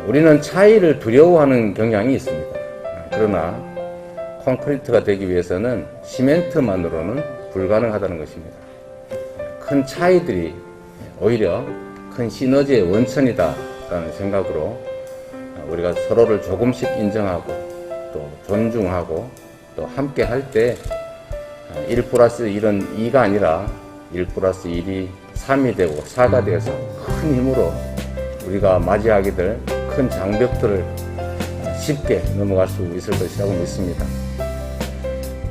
우리는 차이를 두려워하는 경향이 있습니다. 그러나 콘크리트가 되기 위해서는 시멘트만으로는 불가능하다는 것입니다. 큰 차이들이 오히려 큰 시너지의 원천이다라는 생각으로 우리가 서로를 조금씩 인정하고 또 존중하고 또 함께 할 때 1 플러스 1은 2가 아니라 1 플러스 1이 3이 되고 4가 되어서 큰 힘으로 우리가 맞이하게 될 큰 장벽들을 쉽게 넘어갈 수 있을 것이라고 믿습니다.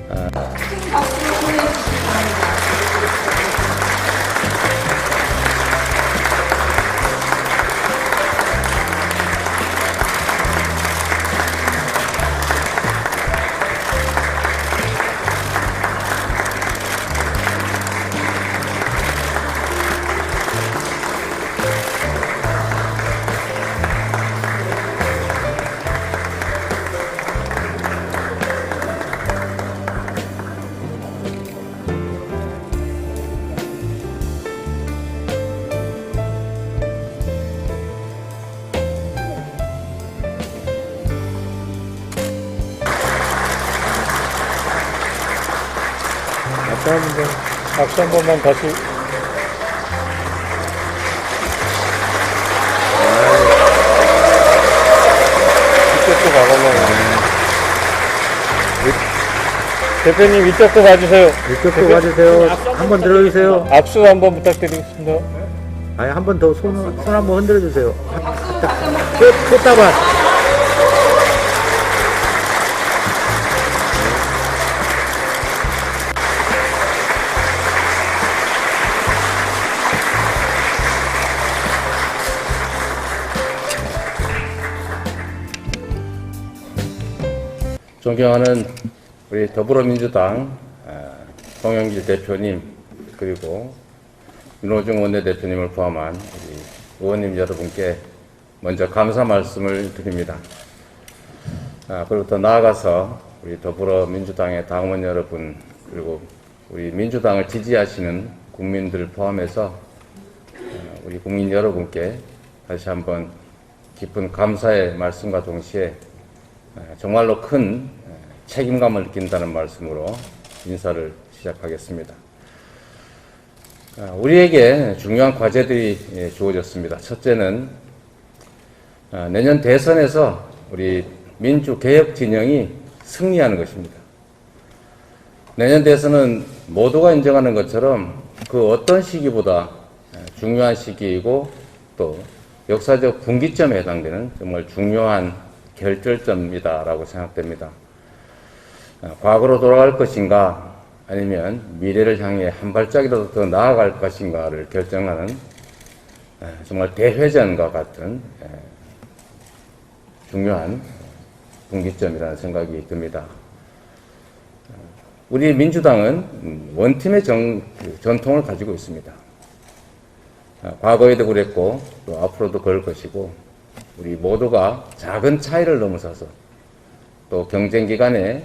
큰 박수 보내주시기 바랍니다. 박수 한 번만 다시. 이쪽도 가보려고. 대표님 이쪽도 봐주세요. 이쪽도 봐주세요. 한번 들어주세요. 악수 한번 부탁드리겠습니다. 아니, 한 번 더 손 한번 흔들어 주세요. 박수 꽃다발. 존경하는 우리 더불어민주당 송영길 대표님 그리고 윤호중 원내대표님을 포함한 우리 의원님 여러분께 먼저 감사 말씀을 드립니다. 그리고 더 나아가서 우리 더불어민주당의 당원 여러분 그리고 우리 민주당을 지지하시는 국민들을 포함해서 우리 국민 여러분께 다시 한번 깊은 감사의 말씀과 동시에 정말로 큰 책임감을 느낀다는 말씀으로 인사를 시작하겠습니다. 우리에게 중요한 과제들이 주어졌습니다. 첫째는 내년 대선에서 우리 민주개혁 진영이 승리하는 것입니다. 내년 대선은 모두가 인정하는 것처럼 그 어떤 시기보다 중요한 시기이고 또 역사적 분기점에 해당되는 정말 중요한 결절점이다라고 생각됩니다. 과거로 돌아갈 것인가 아니면 미래를 향해 한 발짝이라도 더 나아갈 것인가를 결정하는 정말 대회전과 같은 중요한 분기점이라는 생각이 듭니다. 우리 민주당은 원팀의 전통을 가지고 있습니다. 과거에도 그랬고 또 앞으로도 그럴 것이고 우리 모두가 작은 차이를 넘어서서 또 경쟁 기간에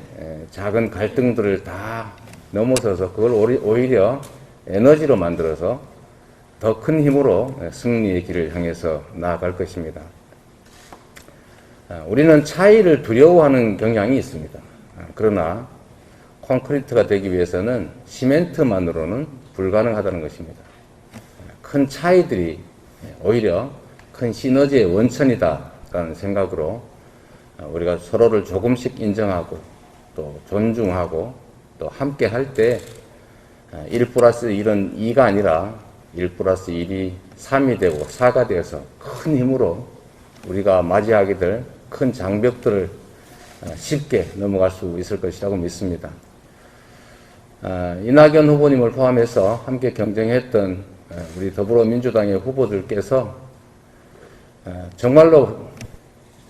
작은 갈등들을 다 넘어서서 그걸 오히려 에너지로 만들어서 더 큰 힘으로 승리의 길을 향해서 나아갈 것입니다. 우리는 차이를 두려워하는 경향이 있습니다. 그러나 콘크리트가 되기 위해서는 시멘트만으로는 불가능하다는 것입니다. 큰 차이들이 오히려 큰 시너지의 원천이다라는 생각으로 우리가 서로를 조금씩 인정하고 또 존중하고 또 함께 할 때 1 플러스 1은 2가 아니라 1 플러스 1이 3이 되고 4가 되어서 큰 힘으로 우리가 맞이하게 될 큰 장벽들을 쉽게 넘어갈 수 있을 것이라고 믿습니다. 이낙연 후보님을 포함해서 함께 경쟁했던 우리 더불어민주당의 후보들께서 정말로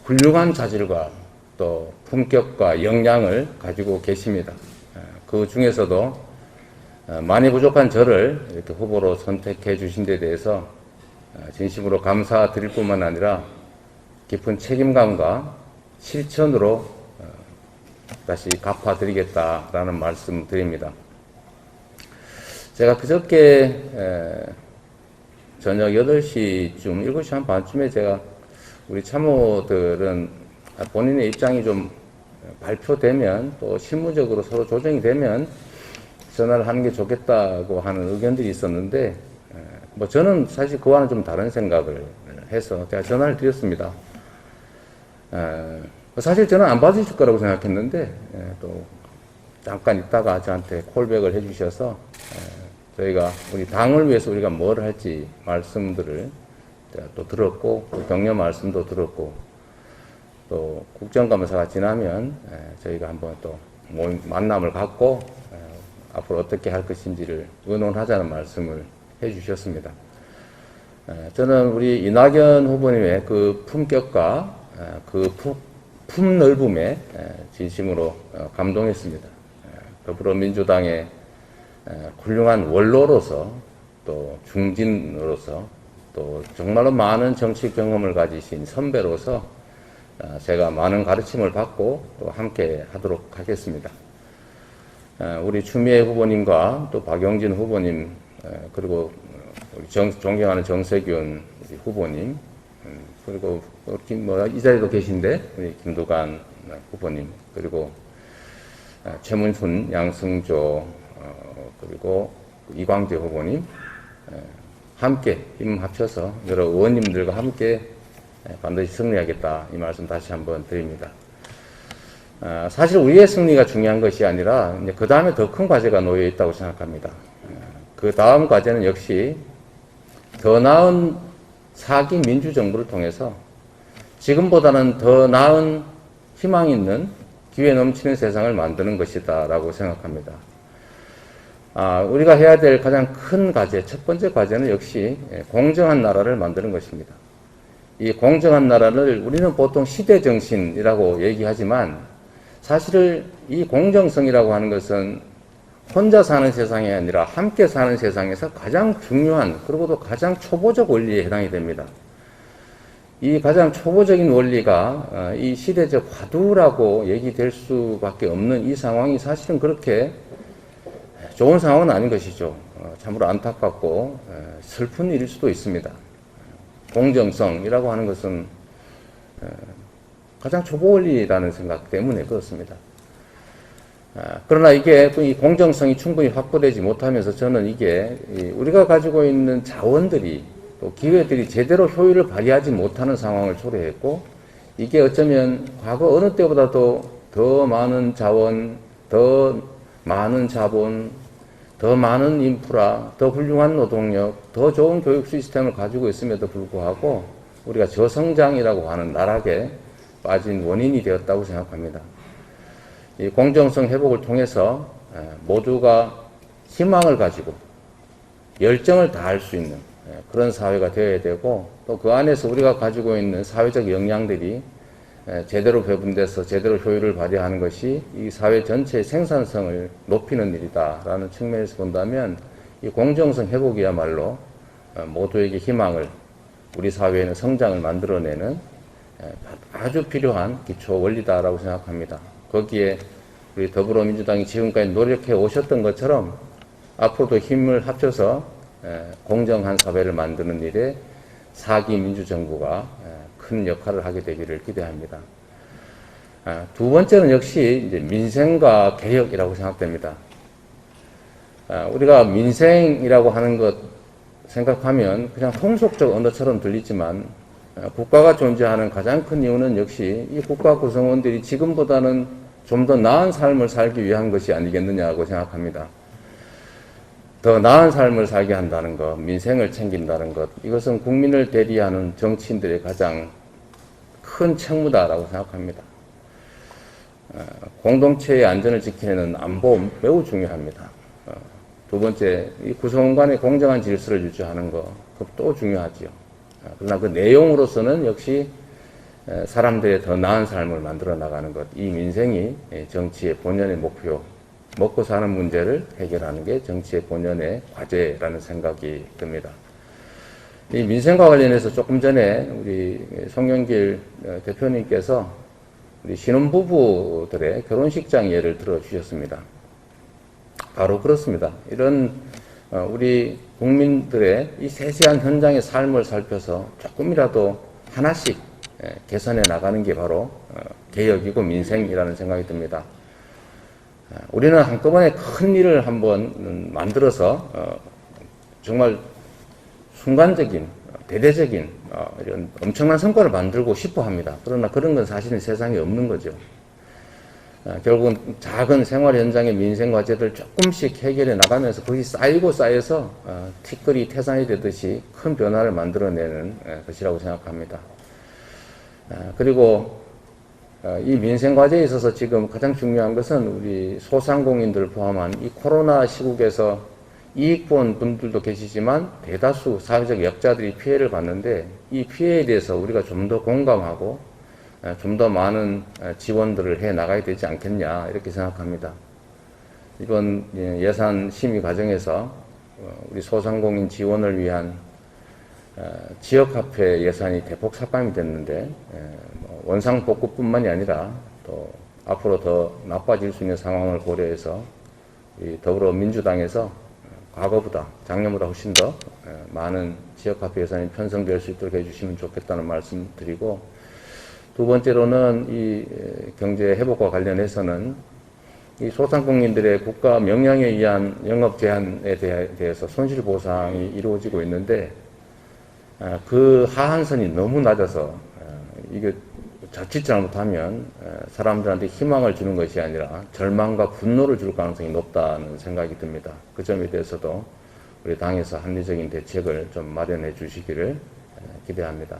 훌륭한 자질과 또 품격과 역량을 가지고 계십니다. 그 중에서도 많이 부족한 저를 이렇게 후보로 선택해 주신 데 대해서 진심으로 감사드릴 뿐만 아니라 깊은 책임감과 실천으로 다시 갚아드리겠다라는 말씀 드립니다. 제가 그저께 저녁 8시쯤, 7시 한 반쯤에 제가 우리 참모들은 본인의 입장이 좀 발표되면 또 실무적으로 서로 조정이 되면 전화를 하는 게 좋겠다고 하는 의견들이 있었는데 뭐 저는 사실 그와는 좀 다른 생각을 해서 제가 전화를 드렸습니다. 사실 저는 안 받으실 거라고 생각했는데 또 잠깐 있다가 저한테 콜백을 해주셔서 저희가 우리 당을 위해서 우리가 뭘 할지 말씀들을 제가 또 들었고 또 격려 말씀도 들었고 또 국정감사가 지나면 저희가 한번 또 만남을 갖고 앞으로 어떻게 할 것인지를 의논하자는 말씀을 해주셨습니다. 저는 우리 이낙연 후보님의 그 품격과 그 품넓음에 진심으로 감동했습니다. 더불어민주당의 훌륭한 원로로서 또 중진으로서 또 정말로 많은 정치 경험을 가지신 선배로서 제가 많은 가르침을 받고 또 함께 하도록 하겠습니다. 우리 추미애 후보님과 또 박용진 후보님 그리고 우리 존경하는 정세균 후보님 그리고 이 자리도 계신데 우리 김두관 후보님 그리고 최문순, 양승조 그리고 이광재 후보님 함께 힘 합쳐서 여러 의원님들과 함께 반드시 승리하겠다 이 말씀 다시 한번 드립니다. 사실 우리의 승리가 중요한 것이 아니라 그 다음에 더 큰 과제가 놓여 있다고 생각합니다. 그 다음 과제는 역시 더 나은 4기 민주정부를 통해서 지금보다는 더 나은 희망 있는 기회 넘치는 세상을 만드는 것이다 라고 생각합니다. 우리가 해야 될 가장 큰 과제, 첫 번째 과제는 역시 공정한 나라를 만드는 것입니다. 이 공정한 나라를 우리는 보통 시대정신이라고 얘기하지만 사실 이 공정성이라고 하는 것은 혼자 사는 세상이 아니라 함께 사는 세상에서 가장 중요한 그리고 또 가장 초보적 원리에 해당이 됩니다. 이 가장 초보적인 원리가 이 시대적 화두라고 얘기될 수밖에 없는 이 상황이 사실은 그렇게 좋은 상황은 아닌 것이죠. 참으로 안타깝고 슬픈 일일 수도 있습니다. 공정성이라고 하는 것은 가장 초보 원리라는 생각 때문에 그렇습니다. 그러나 이게 이 공정성이 충분히 확보되지 못하면서 저는 이게 우리가 가지고 있는 자원들이 또 기회들이 제대로 효율을 발휘하지 못하는 상황을 초래했고 이게 어쩌면 과거 어느 때보다도 더 많은 자원, 더 많은 자본, 더 많은 인프라, 더 훌륭한 노동력, 더 좋은 교육 시스템을 가지고 있음에도 불구하고 우리가 저성장이라고 하는 나락에 빠진 원인이 되었다고 생각합니다. 이 공정성 회복을 통해서 모두가 희망을 가지고 열정을 다할 수 있는 그런 사회가 되어야 되고 또 그 안에서 우리가 가지고 있는 사회적 역량들이 제대로 배분돼서 제대로 효율을 발휘하는 것이 이 사회 전체의 생산성을 높이는 일이다라는 측면에서 본다면 이 공정성 회복이야말로 모두에게 희망을 우리 사회에는 성장을 만들어내는 아주 필요한 기초 원리다라고 생각합니다. 거기에 우리 더불어민주당이 지금까지 노력해 오셨던 것처럼 앞으로도 힘을 합쳐서 공정한 사회를 만드는 일에 4기 민주정부가 큰 역할을 하게 되기를 기대합니다. 두 번째는 역시 이제 민생과 개혁이라고 생각됩니다. 우리가 민생이라고 하는 것 생각하면 그냥 통속적 언어처럼 들리지만 국가가 존재하는 가장 큰 이유는 역시 이 국가 구성원들이 지금보다는 좀 더 나은 삶을 살기 위한 것이 아니겠느냐고 생각합니다. 더 나은 삶을 살게 한다는 것, 민생을 챙긴다는 것, 이것은 국민을 대리하는 정치인들의 가장 큰 책무다라고 생각합니다. 공동체의 안전을 지키는 안보 매우 중요합니다. 두 번째, 이 구성원 간의 공정한 질서를 유지하는 것, 그것도 중요하지요. 그러나 그 내용으로서는 역시 사람들의 더 나은 삶을 만들어 나가는 것, 이 민생이 정치의 본연의 목표, 먹고 사는 문제를 해결하는 게 정치의 본연의 과제라는 생각이 듭니다. 이 민생과 관련해서 조금 전에 우리 송영길 대표님께서 우리 신혼부부들의 결혼식장 예를 들어주셨습니다. 바로 그렇습니다. 이런 우리 국민들의 이 세세한 현장의 삶을 살펴서 조금이라도 하나씩 개선해 나가는 게 바로 개혁이고 민생이라는 생각이 듭니다. 우리는 한꺼번에 큰 일을 한번 만들어서 정말 순간적인, 대대적인 이런 엄청난 성과를 만들고 싶어 합니다. 그러나 그런 건 사실은 세상에 없는 거죠. 결국은 작은 생활 현장의 민생 과제들 조금씩 해결해 나가면서 거기 쌓이고 쌓여서 티끌이 태산이 되듯이 큰 변화를 만들어내는 것이라고 생각합니다. 그리고 이 민생 과제에 있어서 지금 가장 중요한 것은 우리 소상공인들을 포함한 이 코로나 시국에서 이익 본 분들도 계시지만 대다수 사회적 약자들이 피해를 봤는데 이 피해에 대해서 우리가 좀 더 공감하고 좀 더 많은 지원들을 해 나가야 되지 않겠냐 이렇게 생각합니다. 이번 예산 심의 과정에서 우리 소상공인 지원을 위한 지역화폐 예산이 대폭 삭감이 됐는데 원상복구뿐만이 아니라 또 앞으로 더 나빠질 수 있는 상황을 고려해서 우리 더불어민주당에서 과거보다 작년보다 훨씬 더 많은 지역화폐 예산이 편성될 수 있도록 해주시면 좋겠다는 말씀 드리고, 두 번째로는 이 경제 회복과 관련해서는 이 소상공인들의 국가 명령에 의한 영업 제한에 대해서 손실 보상이 이루어지고 있는데 그 하한선이 너무 낮아서 이게 자칫 잘못하면 사람들한테 희망을 주는 것이 아니라 절망과 분노를 줄 가능성이 높다는 생각이 듭니다. 그 점에 대해서도 우리 당에서 합리적인 대책을 좀 마련해 주시기를 기대합니다.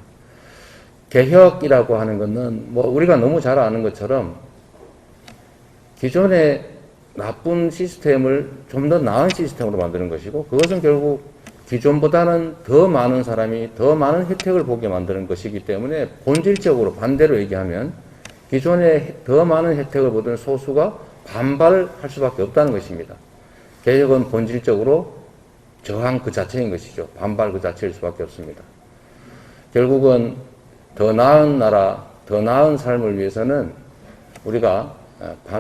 개혁이라고 하는 것은 뭐 우리가 너무 잘 아는 것처럼 기존의 나쁜 시스템을 좀 더 나은 시스템으로 만드는 것이고, 그것은 결국 기존보다는 더 많은 사람이 더 많은 혜택을 보게 만드는 것이기 때문에 본질적으로 반대로 얘기하면 기존에 더 많은 혜택을 보던 소수가 반발할 수밖에 없다는 것입니다. 개혁은 본질적으로 저항 그 자체인 것이죠. 반발 그 자체일 수밖에 없습니다. 결국은 더 나은 나라, 더 나은 삶을 위해서는 우리가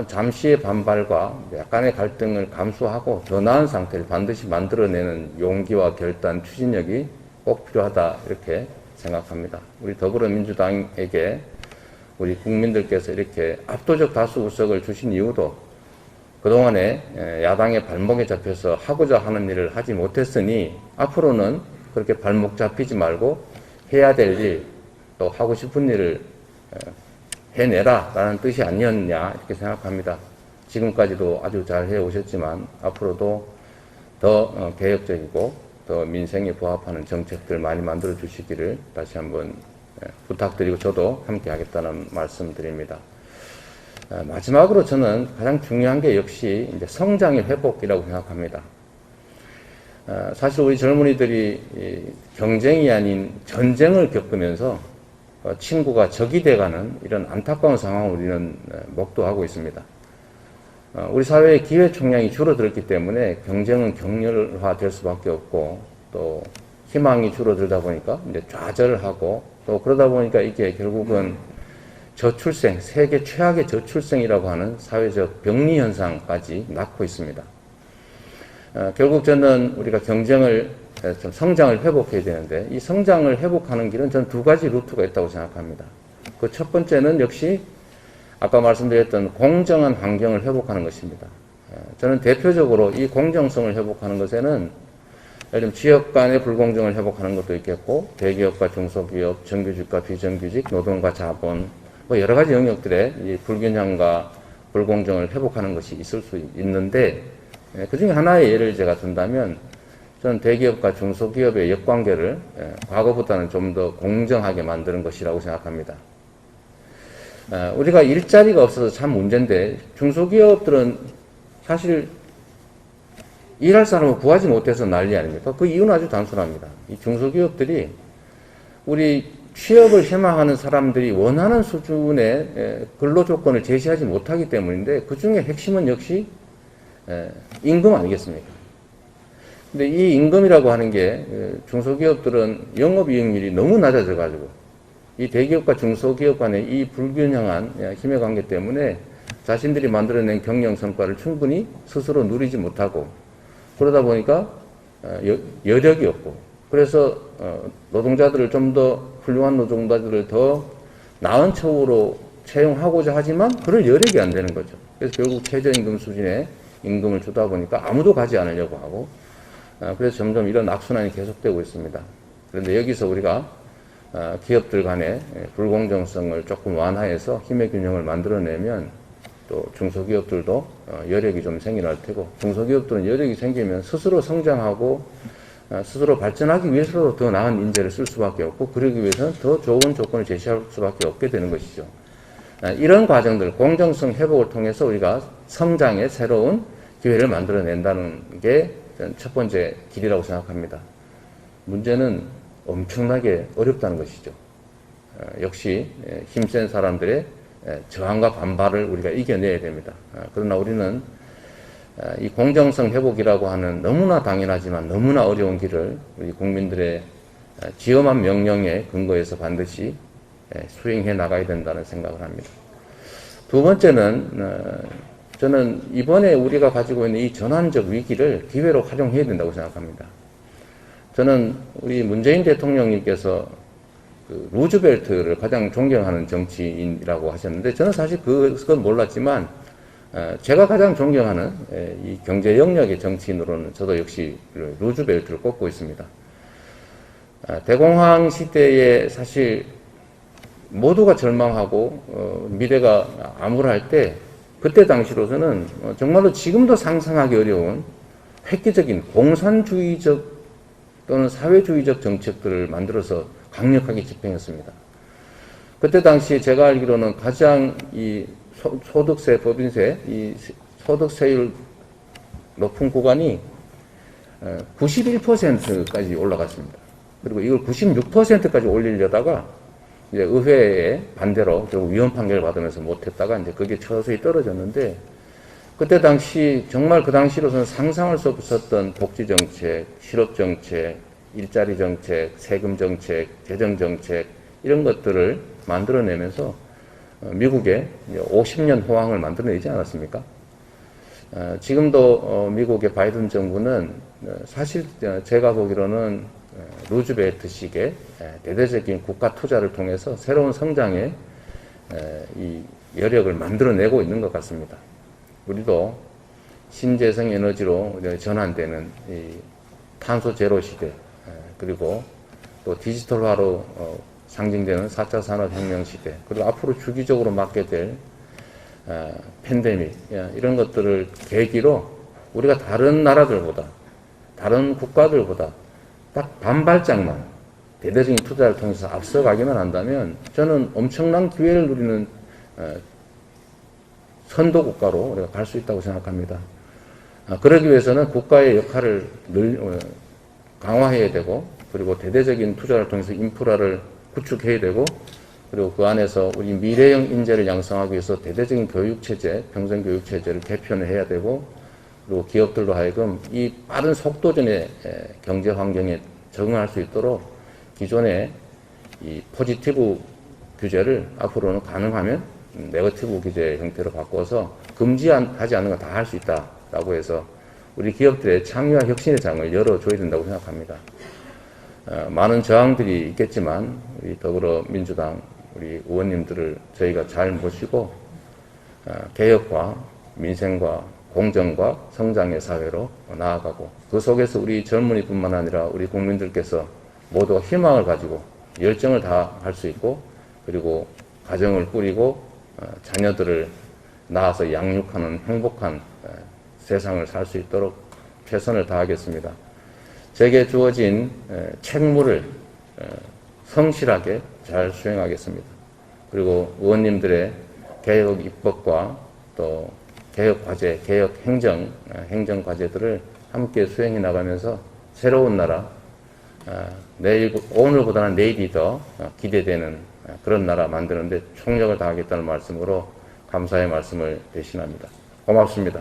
잠시의 반발과 약간의 갈등을 감수하고 더 나은 상태를 반드시 만들어내는 용기와 결단, 추진력이 꼭 필요하다 이렇게 생각합니다. 우리 더불어민주당에게 우리 국민들께서 이렇게 압도적 다수 의석을 주신 이유도 그동안에 야당의 발목에 잡혀서 하고자 하는 일을 하지 못했으니 앞으로는 그렇게 발목 잡히지 말고 해야 될 일, 또 하고 싶은 일을 해내라 라는 뜻이 아니었냐 이렇게 생각합니다. 지금까지도 아주 잘 해오셨지만 앞으로도 더 개혁적이고 더 민생에 부합하는 정책들 많이 만들어 주시기를 다시 한번 부탁드리고 저도 함께 하겠다는 말씀 드립니다. 마지막으로 저는 가장 중요한 게 역시 이제 성장의 회복이라고 생각합니다. 사실 우리 젊은이들이 경쟁이 아닌 전쟁을 겪으면서 친구가 적이 돼가는 이런 안타까운 상황을 우리는 목도하고 있습니다. 우리 사회의 기회 총량이 줄어들었기 때문에 경쟁은 격렬화될 수밖에 없고, 또 희망이 줄어들다 보니까 이제 좌절하고, 또 그러다 보니까 이게 결국은 저출생, 세계 최악의 저출생이라고 하는 사회적 병리 현상까지 낳고 있습니다. 결국 저는 우리가 경쟁을 좀 성장을 회복해야 되는데, 이 성장을 회복하는 길은 저는 두 가지 루트가 있다고 생각합니다. 그 첫 번째는 역시 아까 말씀드렸던 공정한 환경을 회복하는 것입니다. 저는 대표적으로 이 공정성을 회복하는 것에는 예를 들면 지역 간의 불공정을 회복하는 것도 있겠고, 대기업과 중소기업, 정규직과 비정규직, 노동과 자본, 뭐 여러 가지 영역들의 이 불균형과 불공정을 회복하는 것이 있을 수 있는데, 그 중에 하나의 예를 제가 든다면 저는 대기업과 중소기업의 역관계를 과거보다는 좀 더 공정하게 만드는 것이라고 생각합니다. 우리가 일자리가 없어서 참 문제인데, 중소기업들은 사실 일할 사람을 구하지 못해서 난리 아닙니까? 그 이유는 아주 단순합니다. 이 중소기업들이 우리 취업을 희망하는 사람들이 원하는 수준의 근로 조건을 제시하지 못하기 때문인데, 그 중에 핵심은 역시 임금 아니겠습니까? 근데 이 임금이라고 하는 게 중소기업들은 영업이익률이 너무 낮아져가지고 이 대기업과 중소기업 간의 이 불균형한 힘의 관계 때문에 자신들이 만들어낸 경영 성과를 충분히 스스로 누리지 못하고, 그러다 보니까 여력이 없고, 그래서 노동자들을 좀 더 훌륭한 노동자들을 더 나은 처우로 채용하고자 하지만 그럴 여력이 안 되는 거죠. 그래서 결국 최저임금 수준의 임금을 주다 보니까 아무도 가지 않으려고 하고, 그래서 점점 이런 악순환이 계속되고 있습니다. 그런데 여기서 우리가 기업들 간의 불공정성을 조금 완화해서 힘의 균형을 만들어내면 또 중소기업들도 여력이 좀 생겨날 테고, 중소기업들은 여력이 생기면 스스로 성장하고 스스로 발전하기 위해서도 더 나은 인재를 쓸 수밖에 없고, 그러기 위해서는 더 좋은 조건을 제시할 수밖에 없게 되는 것이죠. 이런 과정들, 공정성 회복을 통해서 우리가 성장의 새로운 기회를 만들어낸다는 게 첫 번째 길이라고 생각합니다. 문제는 엄청나게 어렵다는 것이죠. 역시 힘센 사람들의 저항과 반발을 우리가 이겨내야 됩니다. 그러나 우리는 이 공정성 회복이라고 하는 너무나 당연하지만 너무나 어려운 길을 우리 국민들의 지엄한 명령에 근거해서 반드시 수행해 나가야 된다는 생각을 합니다. 두 번째는 저는 이번에 우리가 가지고 있는 이 전환적 위기를 기회로 활용해야 된다고 생각합니다. 저는 우리 문재인 대통령님께서 그 루즈벨트를 가장 존경하는 정치인이라고 하셨는데, 저는 사실 그건 몰랐지만 제가 가장 존경하는 이 경제 영역의 정치인으로는 저도 역시 루즈벨트를 꼽고 있습니다. 대공황 시대에 사실 모두가 절망하고 미래가 암울할 때, 그때 당시로서는 정말로 지금도 상상하기 어려운 획기적인 공산주의적 또는 사회주의적 정책들을 만들어서 강력하게 집행했습니다. 그때 당시 제가 알기로는 가장 이 소득세, 법인세, 이 소득세율 높은 구간이 91%까지 올라갔습니다. 그리고 이걸 96%까지 올리려다가 이제 의회의 반대로 결국 위헌 판결을 받으면서 못했다가 이제 그게 서서히 떨어졌는데, 그때 당시 정말 그 당시로서는 상상할 수 없었던 복지 정책, 실업 정책, 일자리 정책, 세금 정책, 재정 정책 이런 것들을 만들어내면서 미국의 50년 호황을 만들어내지 않았습니까? 지금도 미국의 바이든 정부는 사실 제가 보기로는 루즈벨트식의 대대적인 국가 투자를 통해서 새로운 성장의 이 여력을 만들어내고 있는 것 같습니다. 우리도 신재생 에너지로 전환되는 이 탄소 제로 시대, 그리고 또 디지털화로 상징되는 4차 산업혁명 시대, 그리고 앞으로 주기적으로 맞게 될 팬데믹, 이런 것들을 계기로 우리가 다른 나라들보다, 다른 국가들보다 딱 반발짝만 대대적인 투자를 통해서 앞서가기만 한다면 저는 엄청난 기회를 누리는 선도 국가로 우리가 갈 수 있다고 생각합니다. 그러기 위해서는 국가의 역할을 강화해야 되고, 그리고 대대적인 투자를 통해서 인프라를 구축해야 되고, 그리고 그 안에서 우리 미래형 인재를 양성하기 위해서 대대적인 교육체제, 평생교육체제를 개편을 해야 되고, 그리고 기업들로 하여금 이 빠른 속도전의 경제 환경에 적응할 수 있도록 기존의 이 포지티브 규제를 앞으로는 가능하면 네거티브 규제 형태로 바꿔서 금지하지 않는 거 다 할 수 있다라고 해서 우리 기업들의 창의와 혁신의 장을 열어줘야 된다고 생각합니다. 많은 저항들이 있겠지만 우리 더불어민주당 우리 의원님들을 저희가 잘 모시고 개혁과 민생과 공정과 성장의 사회로 나아가고, 그 속에서 우리 젊은이뿐만 아니라 우리 국민들께서 모두가 희망을 가지고 열정을 다할 수 있고, 그리고 가정을 꾸리고 자녀들을 낳아서 양육하는 행복한 세상을 살 수 있도록 최선을 다하겠습니다. 제게 주어진 책무를 성실하게 잘 수행하겠습니다. 그리고 의원님들의 개혁 입법과 또 개혁 과제, 개혁 행정 과제들을 함께 수행해 나가면서 새로운 나라, 오늘보다는 내일이 더 기대되는 그런 나라 만드는데 총력을 다하겠다는 말씀으로 감사의 말씀을 대신합니다. 고맙습니다.